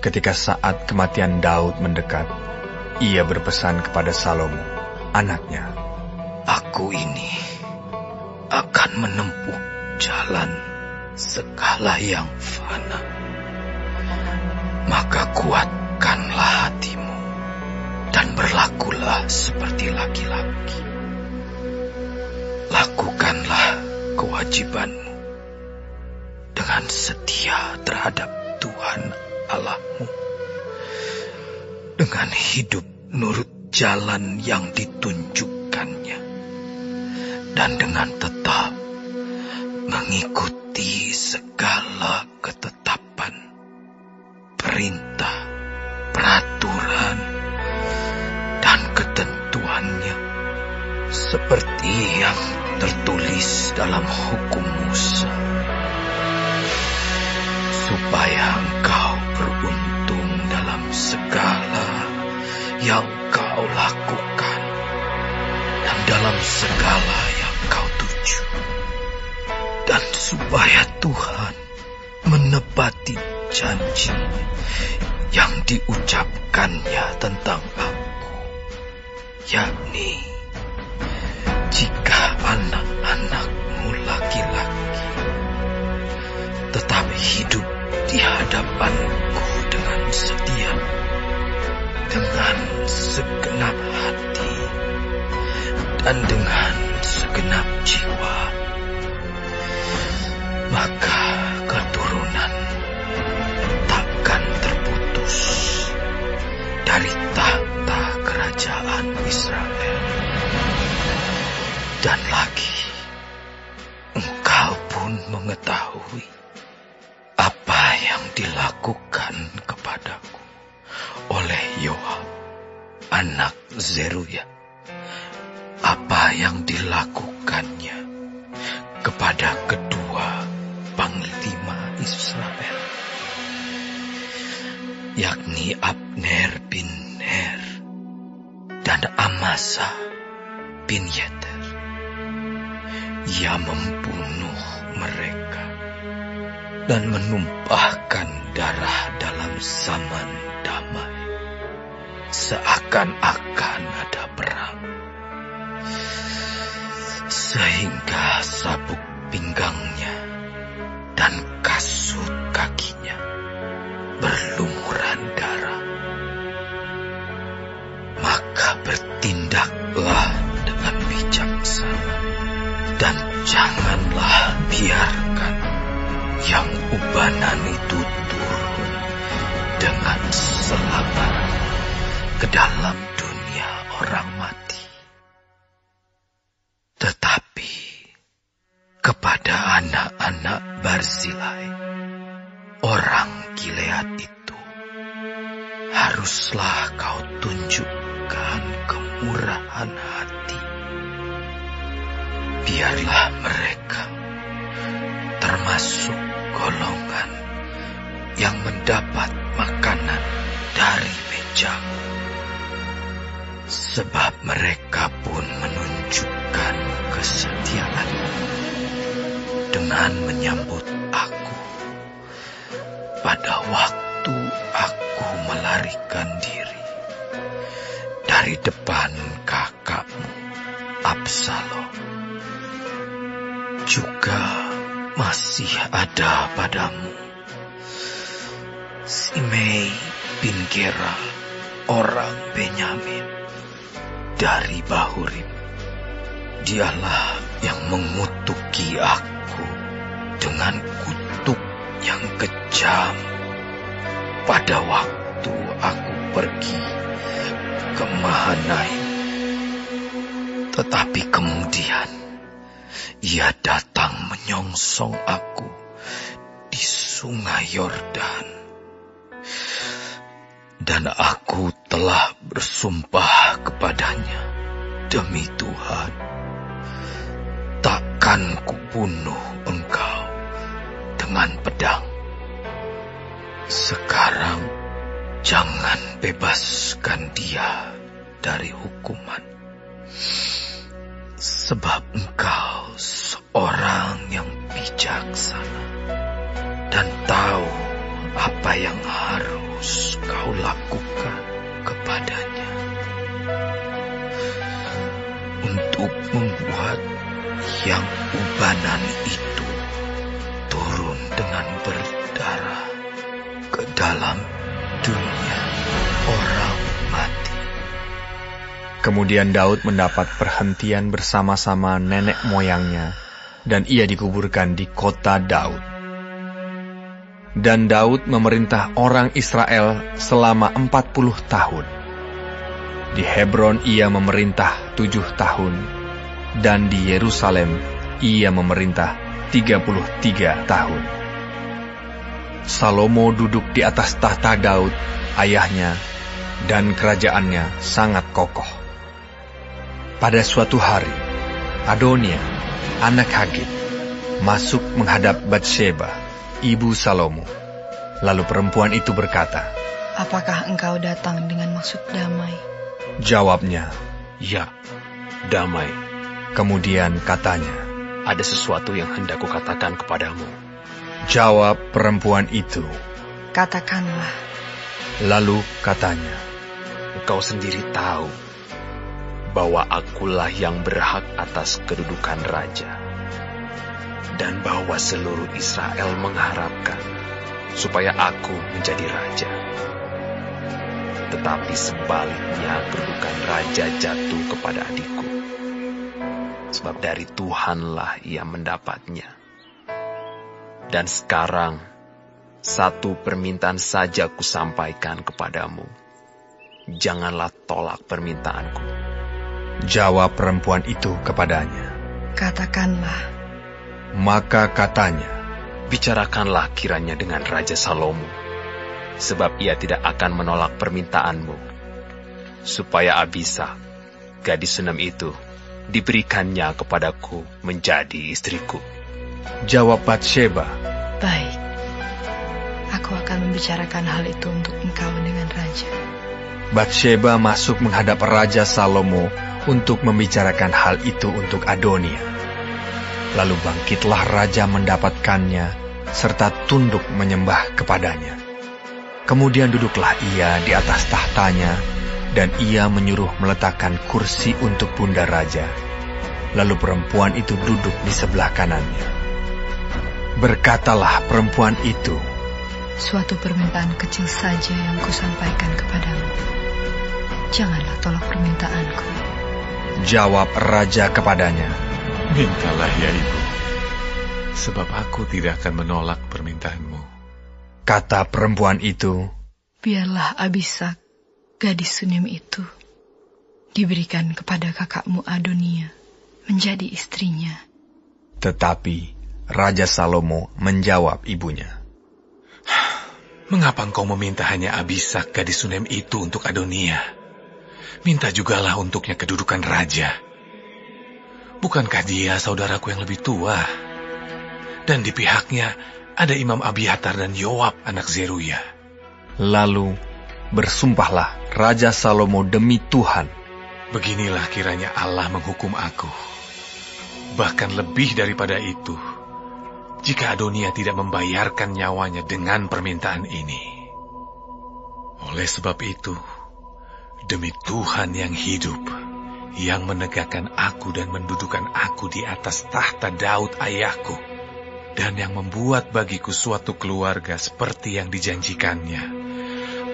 Ketika saat kematian Daud mendekat, ia berpesan kepada Salomo, anaknya, "Aku ini akan menempuh jalan segala yang fana. Maka kuatkanlah hatimu dan berlakulah seperti laki-laki. Lakukanlah kewajibanmu dengan setia terhadap Tuhan Allahmu, dengan hidup nurut jalan yang ditunjukkannya, dan dengan tetap mengikuti segala ketetapan, perintah, peraturan, dan ketentuannya, seperti yang tertulis dalam hukum Musa, supaya engkau beruntung dalam segala yang kau lakukan dan dalam segala yang kau tuju, dan supaya Tuhan menepati janji yang diucapkannya tentang aku, yakni jika anak-anakmu laki-laki tetap hidup di hadapanku dengan setia, dengan segenap hati, dan dengan segenap jiwa, maka keturunan takkan terputus dari tahta kerajaan Israel. Dan lagi, engkau pun mengetahui apa yang dilakukan kepadaku oleh Yoab, anak Zeruya, apa yang dilakukannya kepada kedua panglima Israel, yakni Abner bin Ner dan Amasa bin Yeter. Ia membunuh mereka dan menumpahkan darah dalam zaman damai, seakan-akan ada perang, sehingga sabuk pinggangnya dan kasut kakinya berlumuran darah. Maka bertindaklah dengan bijaksana, dan janganlah biarkan yang ubanan itu turun dengan selamat ke dalam dunia orang mati. Tetapi kepada anak-anak Barzilai, orang Gilead itu, haruslah kau tunjukkan kemurahan hati. Biarlah mereka termasuk golongan yang mendapat makanan dari mejamu, sebab mereka pun menunjukkan kesetiaan dengan menyambut aku pada waktu aku melarikan diri dari depan kakakmu Absalom. Juga masih ada padamu Simei bin Gera, orang Benyamin dari Bahurim. Dialah yang mengutuki aku dengan kutuk yang kejam pada waktu aku pergi ke Mahanaim. Tetapi kemudian ia datang menyongsong aku di sungai Yordan, dan aku telah bersumpah kepadanya, demi Tuhan, takkan kubunuh engkau dengan pedang. Sekarang jangan bebaskan dia dari hukuman, sebab engkau seorang yang bijaksana dan tahu apa yang harus harus kau lakukan kepadanya untuk membuat yang ubanan itu turun dengan berdarah ke dalam dunia orang mati. Kemudian Daud mendapat perhentian bersama-sama nenek moyangnya, dan ia dikuburkan di kota Daud. Dan Daud memerintah orang Israel selama 40 tahun. Di Hebron ia memerintah 7 tahun, dan di Yerusalem ia memerintah 33 tahun. Salomo duduk di atas tahta Daud, ayahnya, dan kerajaannya sangat kokoh. Pada suatu hari, Adonia, anak Hagit, masuk menghadap Batsheba, ibu Salomo. Lalu perempuan itu berkata, "Apakah engkau datang dengan maksud damai?" Jawabnya, "Ya, damai." Kemudian katanya, "Ada sesuatu yang hendak kukatakan kepadamu." Jawab perempuan itu, "Katakanlah." Lalu katanya, "Engkau sendiri tahu bahwa akulah yang berhak atas kedudukan raja, dan bahwa seluruh Israel mengharapkan supaya aku menjadi raja. Tetapi sebaliknya kedudukan raja jatuh kepada adikku, sebab dari Tuhanlah ia mendapatnya. Dan sekarang, satu permintaan saja kusampaikan kepadamu. Janganlah tolak permintaanku." Jawab perempuan itu kepadanya, "Katakanlah." Maka katanya, "Bicarakanlah kiranya dengan Raja Salomo, sebab ia tidak akan menolak permintaanmu, supaya Abisa, gadis Sunem itu, diberikannya kepadaku menjadi istriku." Jawab Batsheba, "Baik, aku akan membicarakan hal itu untuk engkau dengan raja." Batsheba masuk menghadap Raja Salomo untuk membicarakan hal itu untuk Adonia. Lalu bangkitlah raja mendapatkannya, serta tunduk menyembah kepadanya. Kemudian duduklah ia di atas tahtanya, dan ia menyuruh meletakkan kursi untuk bunda raja. Lalu perempuan itu duduk di sebelah kanannya. Berkatalah perempuan itu, "Suatu permintaan kecil saja yang kusampaikan kepadamu. Janganlah tolak permintaanku." Jawab raja kepadanya, "Mintalah ya ibu, sebab aku tidak akan menolak permintaanmu." Kata perempuan itu, "Biarlah Abisa, gadis Sunem itu, diberikan kepada kakakmu Adonia menjadi istrinya." Tetapi Raja Salomo menjawab ibunya, "Mengapa engkau meminta hanya Abisa, gadis Sunem itu untuk Adonia? Minta jugalah untuknya kedudukan raja. Bukankah dia saudaraku yang lebih tua? Dan di pihaknya ada Imam Abiatar dan Yoab anak Zeruya." Lalu bersumpahlah Raja Salomo demi Tuhan, "Beginilah kiranya Allah menghukum aku. Bahkan lebih daripada itu, jika Adonia tidak membayarkan nyawanya dengan permintaan ini. Oleh sebab itu, demi Tuhan yang hidup, yang menegakkan aku dan mendudukan aku di atas tahta Daud ayahku, dan yang membuat bagiku suatu keluarga seperti yang dijanjikannya,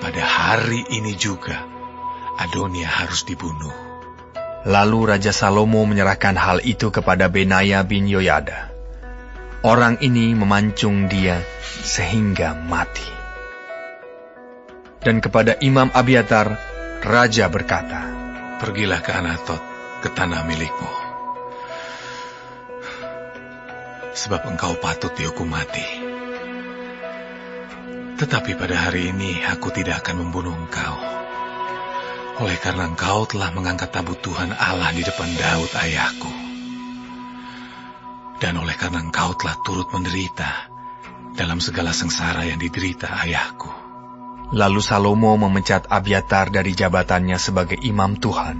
pada hari ini juga Adonia harus dibunuh." Lalu Raja Salomo menyerahkan hal itu kepada Benaya bin Yoyada. Orang ini memancung dia sehingga mati. Dan kepada Imam Abiatar, Raja berkata, "Pergilah ke Anatot, ke tanah milikmu. Sebab engkau patut dihukum mati. Tetapi pada hari ini aku tidak akan membunuh engkau, oleh karena engkau telah mengangkat tabut Tuhan Allah di depan Daud ayahku. Dan oleh karena engkau telah turut menderita dalam segala sengsara yang diderita ayahku." Lalu Salomo memecat Abiatar dari jabatannya sebagai imam Tuhan.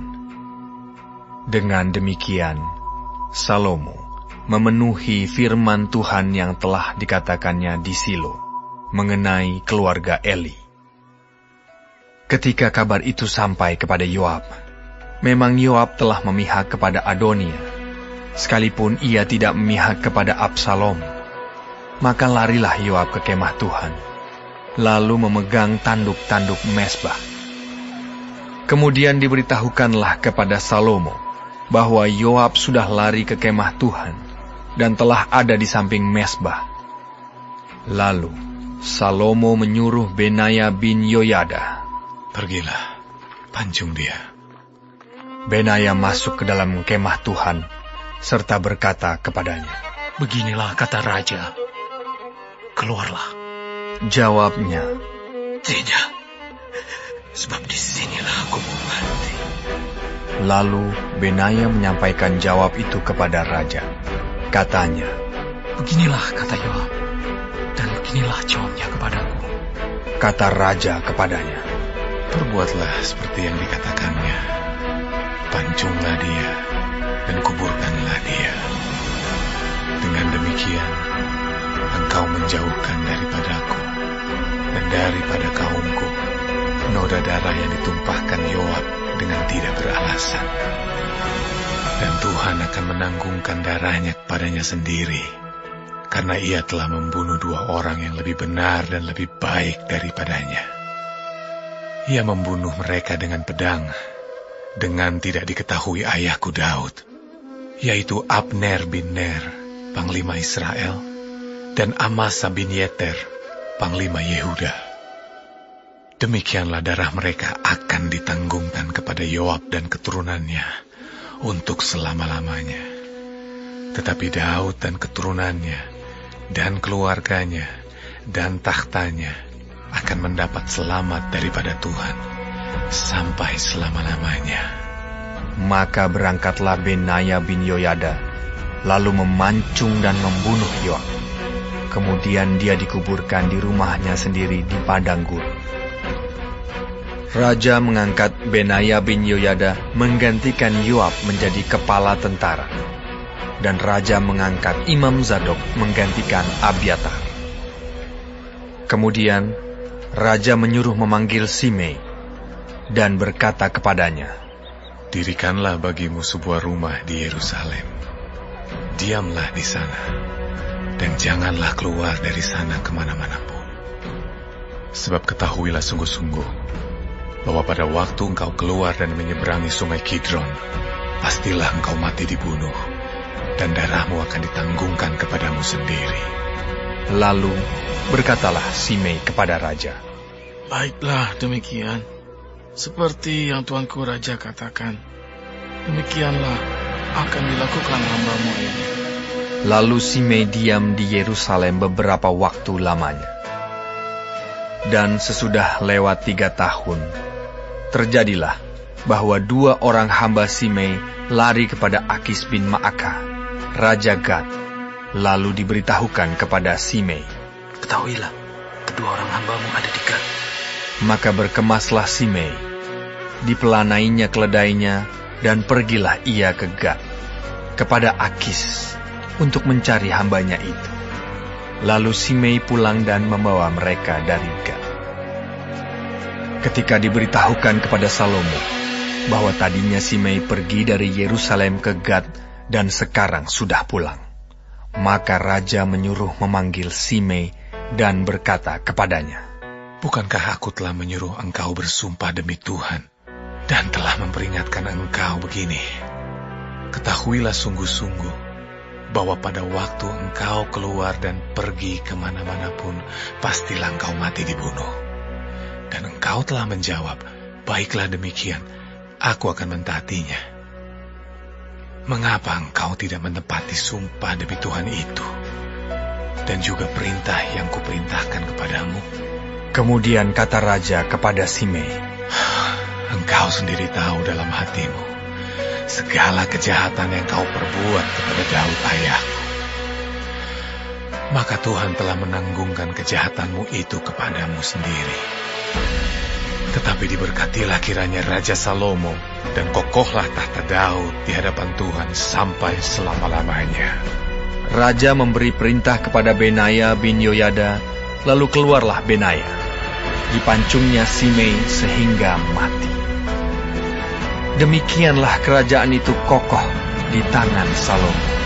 Dengan demikian, Salomo memenuhi firman Tuhan yang telah dikatakannya di Silo mengenai keluarga Eli. Ketika kabar itu sampai kepada Yoab, memang Yoab telah memihak kepada Adonia, sekalipun ia tidak memihak kepada Absalom. Maka larilah Yoab ke kemah Tuhan, lalu memegang tanduk-tanduk mezbah. Kemudian diberitahukanlah kepada Salomo bahwa Yoab sudah lari ke kemah Tuhan dan telah ada di samping mezbah. Lalu Salomo menyuruh Benaya bin Yoyada, "Pergilah, pancung dia." Benaya masuk ke dalam kemah Tuhan serta berkata kepadanya, "Beginilah kata raja, keluarlah." Jawabnya, "Tidak, sebab di sinilah aku mau mati." Lalu Benaya menyampaikan jawab itu kepada raja. Katanya, "Beginilah kata Yoab, dan beginilah jawabnya kepadaku." Kata raja kepadanya, "Perbuatlah seperti yang dikatakannya. Pancunglah dia dan kuburkanlah dia. Dengan demikian, engkau menjauhkan daripadaku dan daripada kaumku noda darah yang ditumpahkan Yoab dengan tidak beralasan. Dan Tuhan akan menanggungkan darahnya kepadanya sendiri, karena ia telah membunuh 2 orang yang lebih benar dan lebih baik daripadanya. Ia membunuh mereka dengan pedang, dengan tidak diketahui ayahku Daud, yaitu Abner bin Ner, panglima Israel, dan Amasa bin Yeter, panglima Yehuda. Demikianlah darah mereka akan ditanggungkan kepada Yoab dan keturunannya untuk selama-lamanya. Tetapi Daud dan keturunannya dan keluarganya dan tahtanya akan mendapat selamat daripada Tuhan sampai selama-lamanya." Maka berangkatlah Benaya bin Yoyada, lalu memancung dan membunuh Yoab. Kemudian dia dikuburkan di rumahnya sendiri di padang gurun. Raja mengangkat Benaya bin Yoyada menggantikan Yoab menjadi kepala tentara, dan raja mengangkat Imam Zadok menggantikan Abiatar. Kemudian raja menyuruh memanggil Simei dan berkata kepadanya, "Dirikanlah bagimu sebuah rumah di Yerusalem. Diamlah di sana, dan janganlah keluar dari sana kemana-mana pun. Sebab ketahuilah sungguh-sungguh, bahwa pada waktu engkau keluar dan menyeberangi sungai Kidron, pastilah engkau mati dibunuh, dan darahmu akan ditanggungkan kepadamu sendiri." Lalu berkatalah Simei kepada raja, "Baiklah demikian, seperti yang tuanku raja katakan, demikianlah akan dilakukan hamba-Mu ini." Lalu Simei diam di Yerusalem beberapa waktu lamanya. Dan sesudah lewat 3 tahun, terjadilah bahwa 2 orang hamba Simei lari kepada Akis bin Maaka, Raja Gad, lalu diberitahukan kepada Simei, "Ketahuilah, kedua orang hamba-Mu ada di Gad." Maka berkemaslah Simei, dipelanainya keledainya, dan pergilah ia ke Gad, kepada Akis, untuk mencari hambanya itu. Lalu Simei pulang dan membawa mereka dari Gad. Ketika diberitahukan kepada Salomo bahwa tadinya Simei pergi dari Yerusalem ke Gad dan sekarang sudah pulang, maka raja menyuruh memanggil Simei dan berkata kepadanya, "Bukankah aku telah menyuruh engkau bersumpah demi Tuhan, dan telah memperingatkan engkau begini? Ketahuilah sungguh-sungguh, bahwa pada waktu engkau keluar dan pergi kemana-mana pun, pastilah engkau mati dibunuh. Dan engkau telah menjawab, baiklah demikian, aku akan mentaatinya. Mengapa engkau tidak menepati sumpah demi Tuhan itu, dan juga perintah yang kuperintahkan kepadamu?" Kemudian kata raja kepada Simei, "Engkau sendiri tahu dalam hatimu segala kejahatan yang kau perbuat kepada Daud ayahku. Maka Tuhan telah menanggungkan kejahatanmu itu kepadamu sendiri. Tetapi diberkatilah kiranya Raja Salomo, dan kokohlah tahta Daud di hadapan Tuhan sampai selama-lamanya." Raja memberi perintah kepada Benaya bin Yoyada, lalu keluarlah Benaya. dipancungnya Simei sehingga mati. Demikianlah kerajaan itu kokoh di tangan Salomo.